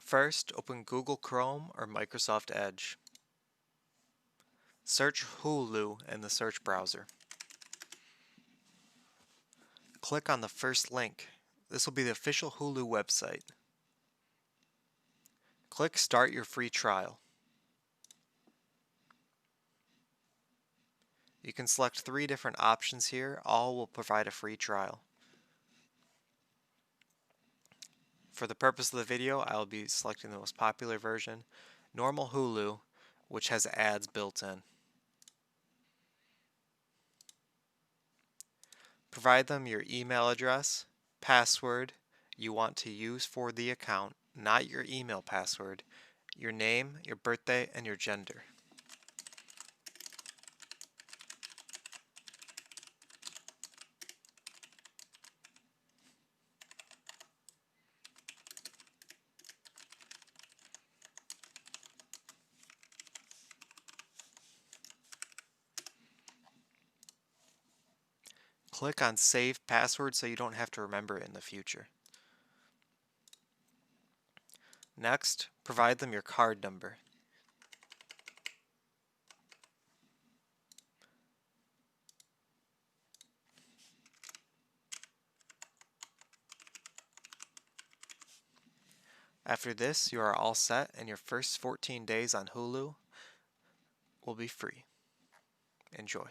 First, open Google Chrome or Microsoft Edge. Search Hulu in the search browser. Click on the first link. This will be the official Hulu website. Click Start your free trial. You can select 3 different options here. All will provide a free trial. For the purpose of the video, I will be selecting the most popular version, normal Hulu, which has ads built in. Provide them your email address, password you want to use for the account, not your email password, your name, your birthday, and your gender. Click on Save Password so you don't have to remember it in the future. Next, provide them your card number. After this, you are all set and your first 14 days on Hulu will be free. Enjoy.